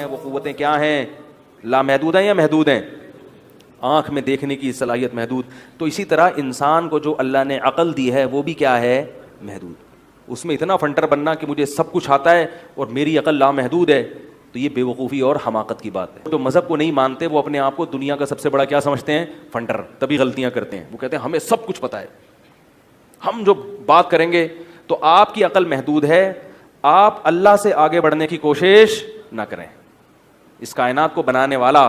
ہیں وہ قوتیں کیا ہیں؟ لامحدود ہیں یا محدود ہیں؟ آنکھ میں دیکھنے کی صلاحیت محدود. تو اسی طرح انسان کو جو اللہ نے عقل دی ہے وہ بھی کیا ہے؟ محدود. اس میں اتنا فنٹر بننا کہ مجھے سب کچھ آتا ہے اور میری عقل لامحدود ہے، تو یہ بے وقوفی اور حماقت کی بات ہے. جو مذہب کو نہیں مانتے وہ اپنے آپ کو دنیا کا سب سے بڑا کیا سمجھتے ہیں؟ فنٹر. تبھی غلطیاں کرتے ہیں. وہ کہتے ہیں ہمیں سب کچھ پتہ ہے، ہم جو بات کریں گے. تو آپ کی عقل محدود ہے، آپ اللہ سے آگے بڑھنے کی کوشش نہ کریں. اس کائنات کو بنانے والا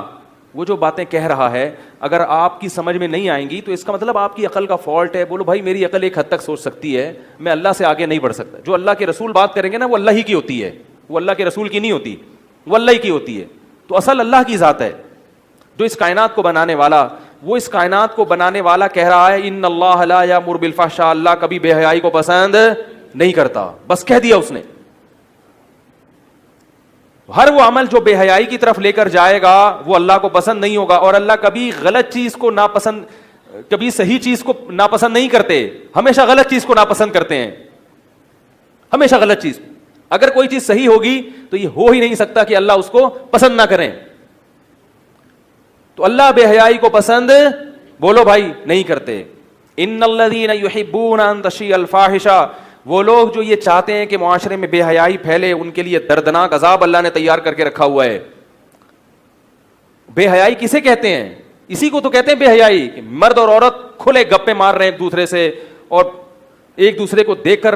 وہ جو باتیں کہہ رہا ہے اگر آپ کی سمجھ میں نہیں آئیں گی تو اس کا مطلب آپ کی عقل کا فالٹ ہے. بولو بھائی میری عقل ایک حد تک سوچ سکتی ہے، میں اللہ سے آگے نہیں بڑھ سکتا. جو اللہ کے رسول بات کریں گے نا وہ اللہ ہی کی ہوتی ہے، وہ اللہ کے رسول کی نہیں ہوتی، وہ اللہ ہی کی ہوتی ہے. تو اصل اللہ کی ذات ہے. جو اس کائنات کو بنانے والا، وہ اس کائنات کو بنانے والا کہہ رہا ہے ان اللہ لا یامر بالفحشاء، اللہ کبھی بے حیائی کو پسند نہیں کرتا. بس کہہ دیا اس نے. ہر وہ عمل جو بے حیائی کی طرف لے کر جائے گا وہ اللہ کو پسند نہیں ہوگا. اور اللہ کبھی غلط چیز کو ناپسند، کبھی صحیح چیز کو ناپسند نہیں کرتے، ہمیشہ غلط چیز کو ناپسند کرتے ہیں. ہمیشہ غلط چیز. اگر کوئی چیز صحیح ہوگی تو یہ ہو ہی نہیں سکتا کہ اللہ اس کو پسند نہ کریں. تو اللہ بے حیائی کو پسند بولو بھائی نہیں کرتے. ان الذین یحبون ان تشیع الفاحشہ، وہ لوگ جو یہ چاہتے ہیں کہ معاشرے میں بے حیائی پھیلے، ان کے لیے دردناک عذاب اللہ نے تیار کر کے رکھا ہوا ہے. بے حیائی کسے کہتے ہیں؟ اسی کو تو کہتے ہیں بے حیائی، کہ مرد اور عورت کھلے گپے مار رہے ہیں ایک دوسرے سے اور ایک دوسرے کو دیکھ کر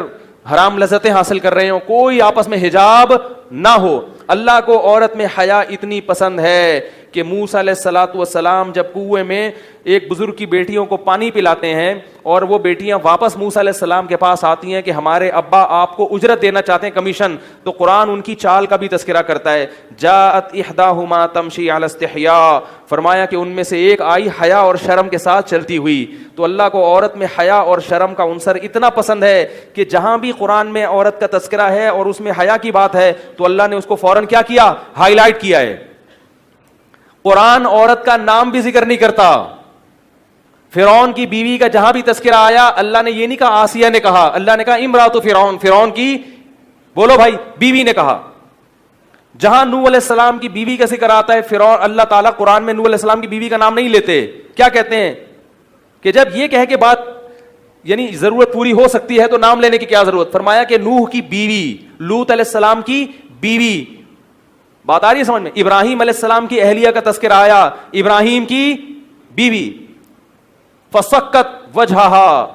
حرام لذتیں حاصل کر رہے ہوں، کوئی آپس میں حجاب نہ ہو. اللہ کو عورت میں حیا اتنی پسند ہے کہ موسیٰ علیہ الصلوۃ والسلام جب کنویں میں ایک بزرگ کی بیٹیوں کو پانی پلاتے ہیں اور وہ بیٹیاں واپس موسیٰ علیہ السلام کے پاس آتی ہیں کہ ہمارے ابا آپ کو اجرت دینا چاہتے ہیں، کمیشن، تو قرآن ان کی چال کا بھی تذکرہ کرتا ہے. جاءت احداہما تمشی علی استحیاء، فرمایا کہ ان میں سے ایک آئی حیا اور شرم کے ساتھ چلتی ہوئی. تو اللہ کو عورت میں حیا اور شرم کا عنصر اتنا پسند ہے کہ جہاں بھی قرآن میں عورت کا تذکرہ ہے اور اس میں حیا کی بات ہے تو اللہ نے اس کو فوراً کیا کیا؟ ہائی لائٹ کیا ہے. قرآن عورت کا نام بھی ذکر نہیں کرتا. فرعون کی بیوی کا جہاں بھی تذکرہ آیا اللہ نے یہ نہیں کہا آسیہ نے کہا، اللہ نے کہا امرأۃ فرعون، فرعون کی بولو بھائی بیوی نے کہا. جہاں نوح علیہ السلام کی بیوی کا ذکر آتا ہے فرعون، اللہ تعالیٰ قرآن میں نوح علیہ السلام کی بیوی کا نام نہیں لیتے. کیا کہتے ہیں کہ جب یہ کہہ کے بات یعنی ضرورت پوری ہو سکتی ہے تو نام لینے کی کیا ضرورت؟ فرمایا کہ نوح کی بیوی، لوط علیہ السلام کی بیوی. بات آ رہی ہے سمجھ میں؟ ابراہیم علیہ السلام کی اہلیہ کا تذکرہ آیا، ابراہیم کی بیوی. فسکت وجہہا،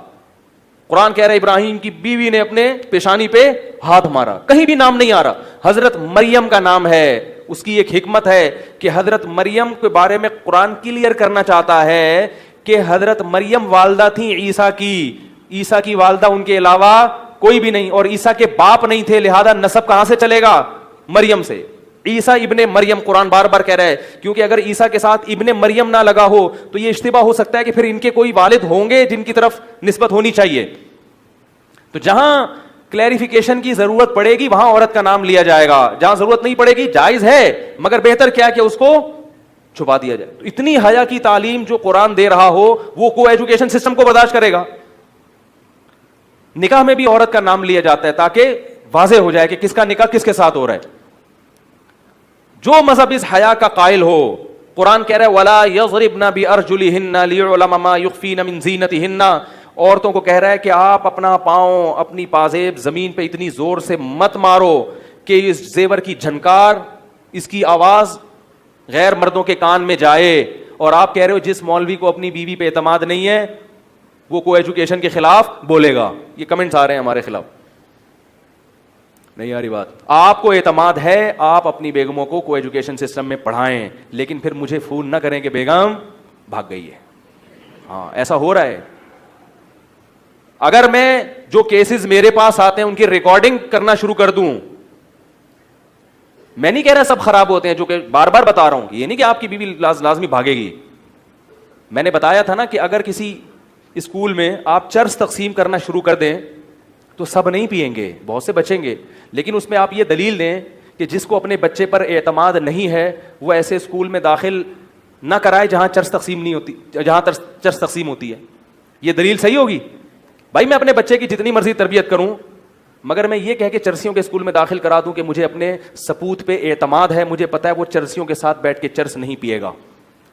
قرآن کہہ رہا ہے ابراہیم کی بیوی نے اپنے پیشانی پہ ہاتھ مارا. کہیں بھی نام نہیں آ رہا. حضرت مریم کا نام ہے. اس کی ایک حکمت ہے کہ حضرت مریم کے بارے میں قرآن کلیئر کرنا چاہتا ہے کہ حضرت مریم والدہ تھیں عیسیٰ کی. عیسیٰ کی والدہ ان کے علاوہ کوئی بھی نہیں، اور عیسیٰ کے باپ نہیں تھے، لہذا نسب کہاں سے چلے گا؟ مریم سے. عیسیٰ ابن مریم قرآن بار بار کہہ رہا ہے، کیونکہ اگر عیسیٰ کے ساتھ ابن مریم نہ لگا ہو تو یہ اشتباہ ہو سکتا ہے کہ پھر ان کے کوئی والد ہوں گے جن کی طرف نسبت ہونی چاہیے. تو جہاں کلیریفیکیشن کی ضرورت پڑے گی وہاں عورت کا نام لیا جائے گا، جہاں ضرورت نہیں پڑے گی جائز ہے، مگر بہتر کیا کہ اس کو چھپا دیا جائے. تو اتنی حیا کی تعلیم جو قرآن دے رہا ہو وہ کو ایجوکیشن سسٹم کو برداشت کرے گا؟ نکاح میں بھی عورت کا نام لیا جاتا ہے تاکہ واضح ہو جائے کہ کس کا نکاح کس کے ساتھ ہو رہا ہے. جو مذہب اس حیا کا قائل ہو، قرآن کہہ رہا ہے وَلَا يَضْرِبْنَ بِأَرْجُلِهِنَّ لِيُعْلَمَ مَا يُخْفِينَ مِنْ زِينَتِهِنَّ. عورتوں کو کہہ رہا ہے کہ آپ اپنا پاؤں، اپنی پازیب زمین پہ اتنی زور سے مت مارو کہ اس زیور کی جھنکار، اس کی آواز غیر مردوں کے کان میں جائے. اور آپ کہہ رہے ہو جس مولوی کو اپنی بیوی پہ اعتماد نہیں ہے وہ کو ایجوکیشن کے خلاف بولے گا. یہ کمنٹس آ رہے ہیں ہمارے خلاف. نہیں آ رہی بات. آپ کو اعتماد ہے، آپ اپنی بیگموں کو ایجوکیشن سسٹم میں پڑھائیں، لیکن پھر مجھے فون نہ کریں کہ بیگم بھاگ گئی ہے. ہاں ایسا ہو رہا ہے. اگر میں جو کیسز میرے پاس آتے ہیں ان کی ریکارڈنگ کرنا شروع کر دوں، میں نہیں کہہ رہا سب خراب ہوتے ہیں، جو کہ بار بار بتا رہا ہوں، یہ نہیں کہ آپ کی بیوی لازمی بھاگے گی. میں نے بتایا تھا نا کہ اگر کسی اسکول میں آپ چرس تقسیم کرنا شروع کر دیں تو سب نہیں پیئیں گے، بہت سے بچیں گے، لیکن اس میں آپ یہ دلیل دیں کہ جس کو اپنے بچے پر اعتماد نہیں ہے وہ ایسے اسکول میں داخل نہ کرائے جہاں چرس تقسیم نہیں ہوتی، جہاں چرس تقسیم ہوتی ہے. یہ دلیل صحیح ہوگی؟ بھائی میں اپنے بچے کی جتنی مرضی تربیت کروں مگر میں یہ کہہ کے چرسیوں کے اسکول میں داخل کرا دوں کہ مجھے اپنے سپوت پہ اعتماد ہے, مجھے پتا ہے وہ چرسیوں کے ساتھ بیٹھ کے چرس نہیں پیے گا,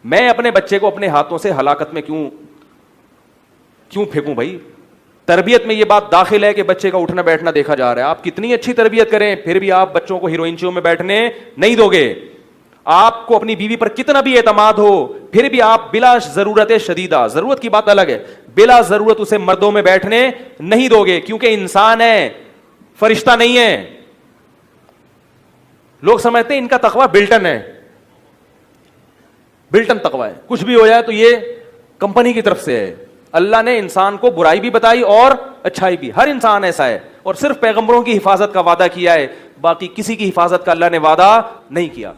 میں اپنے بچے کو اپنے ہاتھوں سے ہلاکت میں کیوں پھینکوں بھائی؟ تربیت میں یہ بات داخل ہے کہ بچے کا اٹھنا بیٹھنا دیکھا جا رہا ہے. آپ کتنی اچھی تربیت کریں پھر بھی آپ بچوں کو ہیروئن شو میں بیٹھنے نہیں دو گے. آپ کو اپنی بیوی پر کتنا بھی اعتماد ہو پھر بھی آپ بلا ضرورت شدیدہ, ضرورت کی بات الگ ہے, بلا ضرورت اسے مردوں میں بیٹھنے نہیں دو گے, کیونکہ انسان ہے, فرشتہ نہیں ہے. لوگ سمجھتے ہیں ان کا تقویٰ بلٹن ہے, بلٹن تقویٰ ہے, کچھ بھی ہو جائے تو یہ کمپنی کی طرف سے ہے. اللہ نے انسان کو برائی بھی بتائی اور اچھائی بھی, ہر انسان ایسا ہے, اور صرف پیغمبروں کی حفاظت کا وعدہ کیا ہے, باقی کسی کی حفاظت کا اللہ نے وعدہ نہیں کیا.